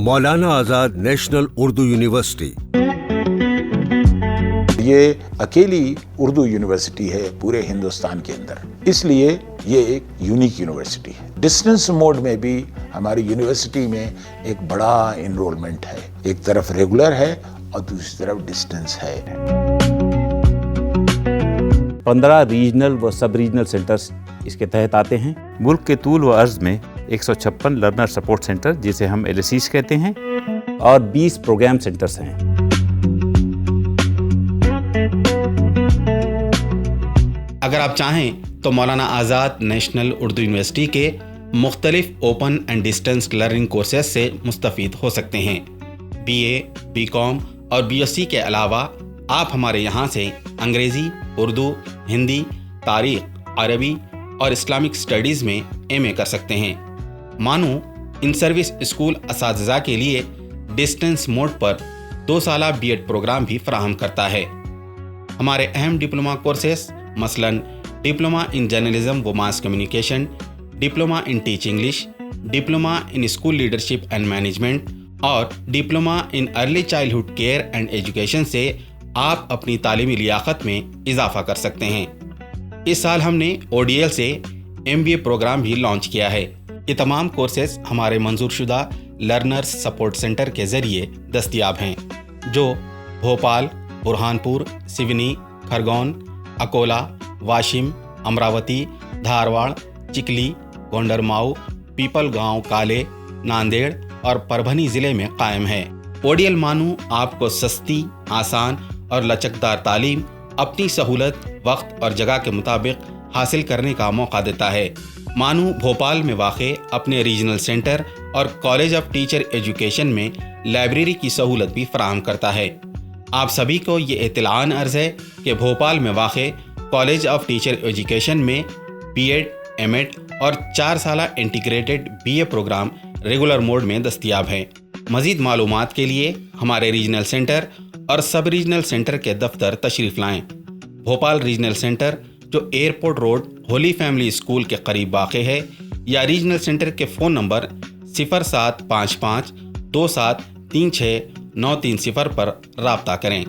Maulana Azad national Urdu university یہ اکیلی Urdu university ہے پورے ہندوستان کے اندر، اس لیے یہ ایک یونیک یونیورسٹی ہے۔ ڈسٹنس موڈ میں بھی ہماری یونیورسٹی میں ایک بڑا انرولمنٹ ہے، ایک طرف ریگولر ہے اور دوسری طرف ڈسٹنس ہے۔ 15 ریجنل و سب ریجنل سینٹرز اس کے تحت آتے ہیں۔ ملک کے طول و عرض میں 156 لرنر سپورٹ سینٹر جسے ہم LSCs کہتے ہیں اور 20 پروگرام سینٹرز ہیں۔ اگر آپ چاہیں تو مولانا آزاد نیشنل اردو یونیورسٹی کے مختلف open and distance learning courses سے مستفید ہو سکتے ہیں۔ BA، BCom اور BSc کے علاوہ آپ ہمارے یہاں سے انگریزی، اردو، ہندی، تاریخ، عربی اور اسلامک اسٹڈیز میں MA کر سکتے ہیں۔ مانو ان سروس اسکول اساتذہ کے لیے ڈسٹنس موڈ پر 2 سالہ B.Ed پروگرام بھی فراہم کرتا ہے۔ ہمارے اہم ڈپلومہ کورسز مثلاً ڈپلومہ ان جرنلزم و mass communication, diploma in teach English, diploma in school leadership and management اور diploma in early childhood care and education سے آپ اپنی تعلیمی لیاقت میں اضافہ کر سکتے ہیں۔ اس سال ہم نے ODL سے MBA پروگرام بھی لانچ کیا ہے۔ یہ تمام کورسز ہمارے منظور شدہ لرنرز سپورٹ سینٹر کے ذریعے دستیاب ہیں، جو بھوپال، برہانپور، سونی، کھرگون، اکولا، واشم، امراوتی، دھارواڑ، چکلی، گونڈرماؤ، پیپل گاؤں کالے، ناندیڑ اور پربھنی ضلع میں قائم ہے۔ ODL مانو آپ کو سستی، آسان اور لچکدار تعلیم اپنی سہولت، وقت اور جگہ کے مطابق حاصل کرنے کا موقع دیتا ہے۔ مانو بھوپال میں واقع اپنے ریجنل سینٹر اور کالج آف ٹیچر ایجوکیشن میں لائبریری کی سہولت بھی فراہم کرتا ہے۔ آپ سبھی کو یہ اطلاعاً عرض ہے کہ بھوپال میں واقع کالج آف ٹیچر ایجوکیشن میں B.Ed، M.Ed اور 4 سالہ integrated BA programme regular mode میں دستیاب ہیں۔ مزید معلومات کے لیے ہمارے ریجنل سینٹر اور سب ریجنل سینٹر کے دفتر تشریف لائیں۔ بھوپال ریجنل سینٹر جو airport road holy family school کے قریب واقع ہے، یا ریجنل سینٹر کے فون نمبر 0755 2736 930 پر رابطہ کریں۔